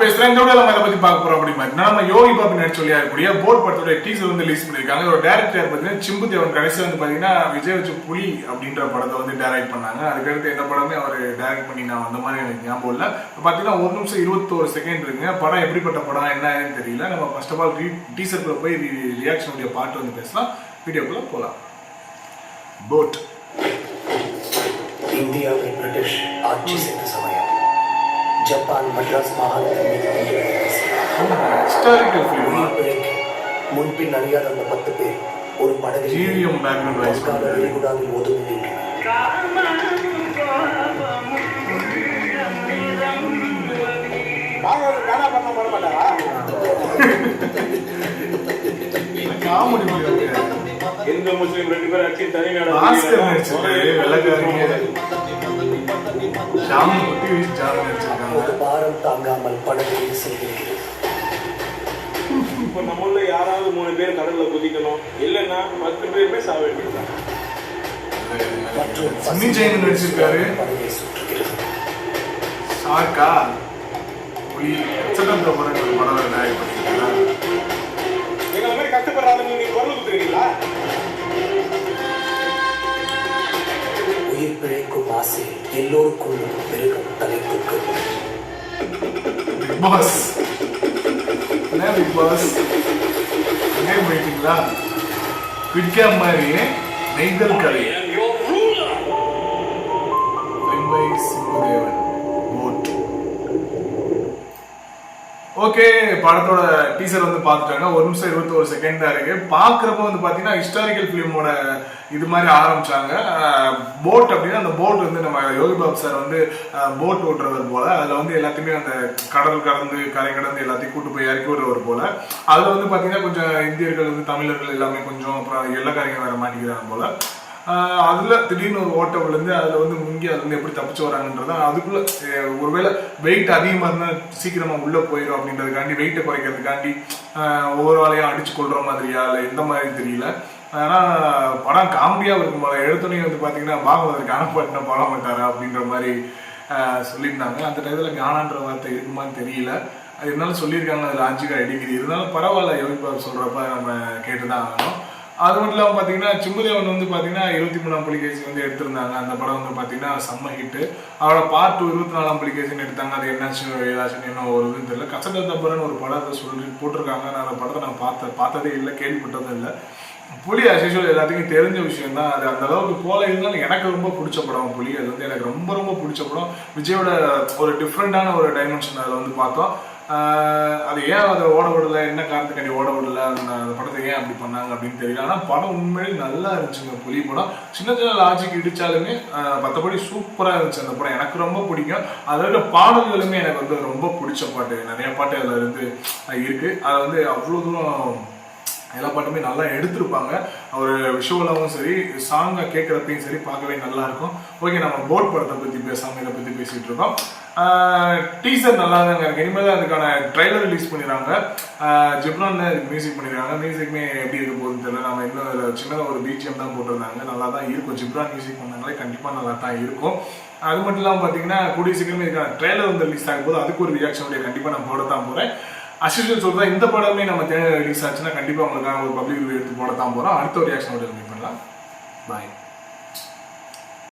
பேசுறேன். இந்த வீடியோல நம்ம பத்தி பார்க்க போறோம் அப்படி மாதிரி நம்ம யோகி பாபு நடிச்சு இருக்கக்கூடிய போட் படத்தோட டீசர் வந்து ரிலீஸ் பண்ணிருக்காங்க. ஒரு டைரக்டர் பார்த்தீங்கன்னா சிம்புதேவன். கடைசி வந்து பாத்தீங்கன்னா விஜய் வச்சு புலி அப்படின்ற படத்தை வந்து டைரக்ட் பண்ணாங்க. அதுக்கடுத்து எந்த படமே அவர் டைரக்ட் பண்ணி நான் அந்த மாதிரி எனக்கு ஞாபகம் இல்லை. பாத்தீங்கன்னா 1 நிமிஷம் 21 செகண்ட் இருக்குங்க. படம் எப்படிப்பட்ட படம் என்னன்னு தெரியல. நம்ம ஃபர்ஸ்ட் ஆஃப் ஆல் டீசருக்குள்ள போய் ரியாக்ஷன் உடைய பாட்டு வந்து பேசலாம். வீடியோக்குள்ள போலாம். போட் இந்தியாவில் பிரிட்டிஷ் ஆட்சி செய்த சமயம் ஜப்பான் மட்ராஸ் மாகாணத்தில் முன்பின் அறியாத அந்த 10 பேர் ஒரு படகில் ஒதுங்கி இந்து முஸ்லிம் 2 பேர் அடிச்சு தனி நாடு பாரம் தாங்காமல் படகில் செல்கிறது. இப்ப நம்மள யாராவது 3 பேர் கடல்ல குதிக்கணும், இல்லைன்னா 10 பேருமே சாவ வேண்டியதுதான். நடிச்சிருக்காரு. சார்கா புலி சட்டத்தை படம் எங்களை மாதிரி கஷ்டப்படுறாங்க. நீங்க குரல் குத்துறீங்களா? உயிர் பிழைக்கும் ஆசை எல்லோருக்கும் பெருகும் தலைப்புக்கு. பிக் பாஸ் என்ன பிக் பாஸ் அங்கே போயிட்டீங்களா? பிடிக்கா மாதிரி நெய்தல் கலை சிம்புதேவன் போட். ஓகே, படத்தோட டீசர் வந்து பார்த்துட்டாங்க. 1 நிமிஷம் 21 செகண்ட் தான் இருக்கு. பார்க்குறப்ப வந்து பார்த்தீங்கன்னா ஹிஸ்டாரிக்கல் ஃபிலிமோட இது மாதிரி ஆரம்பிச்சாங்க. போட் அப்படின்னா அந்த போட் வந்து நம்ம யோகி பாபு சார் வந்து போட் ஓட்டுறவர் போல. அதில் வந்து எல்லாத்தையுமே அந்த கடல் கடந்து கரை கடந்து எல்லாத்தையும் கூட்டு போய் இறக்கி விடுறவர் போல. அதில் வந்து பார்த்தீங்கன்னா கொஞ்சம் இந்தியர்கள் வந்து தமிழர்கள் எல்லாமே கொஞ்சம் அப்புறம் எல்லக்காரங்க வேற மாட்டிக்கிறாங்க போல. அதுல திடீர்னு ஒரு ஓட்ட விழுந்து அதுல வந்து முங்கி அதுல இருந்து எப்படி தப்பிச்சு வராங்கன்றத அதுக்குள்ள ஒருவேளை வெயிட் அதிகமா இருந்தா சீக்கிரமா உள்ள போயிடும் அப்படின்றதுக்காண்டி வெயிட்டை குறைக்கிறதுக்காண்டி ஒவ்வொரு ஆளையும் அடிச்சு கொள்ற மாதிரியா இல்லை எந்த மாதிரி தெரியல. ஆனா படம் காமெடியா இருக்கும் போல. எடுத்தோடனே வந்து பாத்தீங்கன்னா பாகவதற்கு காணப்பட்ட படம் மாட்டாரா அப்படின்ற மாதிரி சொல்லியிருந்தாங்க. அந்த டயத்துல கானான்ற வார்த்தை இருக்குமான்னு தெரியல. அது இருந்தாலும் சொல்லியிருக்காங்க அதுல 5 அடிக்கடி. இருந்தாலும் பரவாயில்ல, யோகி பாபு சொல்றப்ப நம்ம கேட்டுதான் ஆகணும். அது மட்டும் இல்லாமல் பார்த்தீங்கன்னா சிம்புதேவன் வந்து பார்த்தீங்கன்னா 23ஆம் புலிகேசி வந்து எடுத்திருந்தாங்க. அந்த படம் வந்து பார்த்தீங்கன்னா செம்ம ஹிட்டு. அவரோட பார்ட் 24ஆம் புலிகேசின்னு எடுத்தாங்க. அது என்னாச்சு ஏதாச்சும் என்ன ஒரு இதுன்னு தெரியல. கசட தப்பரன்னு ஒரு படத்தை சொல்லி போட்டிருக்காங்க. நான் அந்த படத்தை நான் பார்த்ததே இல்லை, கேள்விப்பட்டதும் இல்லை. புலி அசேஷுவல் எல்லாத்துக்கும் தெரிஞ்ச விஷயம் தான். அது அந்த அளவுக்கு போல இருந்தாலும் எனக்கு ரொம்ப பிடிச்ச படம் புலி. அது வந்து எனக்கு ரொம்ப ரொம்ப பிடிச்ச படம். விஜயோட ஒரு டிஃப்ரெண்டான ஒரு டைமென்ஷன் அதில் வந்து பார்த்தோம். அது ஏன் அதை ஓட விடல, என்ன காரணத்துக்காண்டி ஓட விடல, அந்த படத்தை ஏன் அப்படி பண்ணாங்க அப்படின்னு தெரியல. ஆனால் படம் உண்மையிலே நல்லா இருந்துச்சுங்க. புலி படம் சின்ன சின்ன லாஜிக் இடிச்சாலுமே மற்றபடி சூப்பராக இருந்துச்சு அந்த படம். எனக்கு ரொம்ப பிடிக்கும். அதோட பாடல்களுமே எனக்கு வந்து ரொம்ப பிடிச்ச பாட்டு. நிறைய பாட்டு அதில் இருந்து இருக்கு. அதை வந்து அவ்வளோ தூரம் எல்லா பாட்டுமே நல்லா எடுத்திருப்பாங்க. ஒரு விஷுவலாகவும் சரி, சாங்கை கேட்குறப்பையும் சரி பார்க்கவே நல்லா இருக்கும். ஓகே, நம்ம போட் படத்தை பற்றி பேசாமல் இதை பற்றி பேசிகிட்டு இருக்கோம். டீசர் நல்லா தாங்க இருக்கு. இனிமேல் அதுக்கான ட்ரைலர் ரிலீஸ் பண்ணிடுறாங்க. ஜிப்ரான் அதுக்கு மியூசிக் பண்ணிடுறாங்க. மியூசிக்குமே எப்படி இருக்க போகுதுன்னு தெரியல. நம்ம இன்னும் சின்னதாக ஒரு பிஜிஎம் தான் போட்டிருந்தாங்க. நல்லா தான் இருக்கும். ஜிப்ரான் மியூசிக் பண்ணாங்களே கண்டிப்பாக நல்லா தான் இருக்கும். அது மட்டும் இல்லாமல் பார்த்தீங்கன்னா கூடிய சீக்கிரமே இதுக்கான ட்ரைலர் வந்து ரிலீஸ் ஆகும் போது அதுக்கு ஒரு ரியாக்ஷன் கண்டிப்பாக நான் போட தான் போகிறேன். அசிஷன் சொல்றா இந்த படமே நம்ம தேவை ரிலீஸ் ஆச்சுன்னா கண்டிப்பாக உங்களுக்கான ஒரு பப்ளிக் ரிவ்யூ எடுத்து போட தான் போகிறோம். அடுத்த ஒரு ரியாக்ஷன் மீட் பண்ணலாம். பாய்.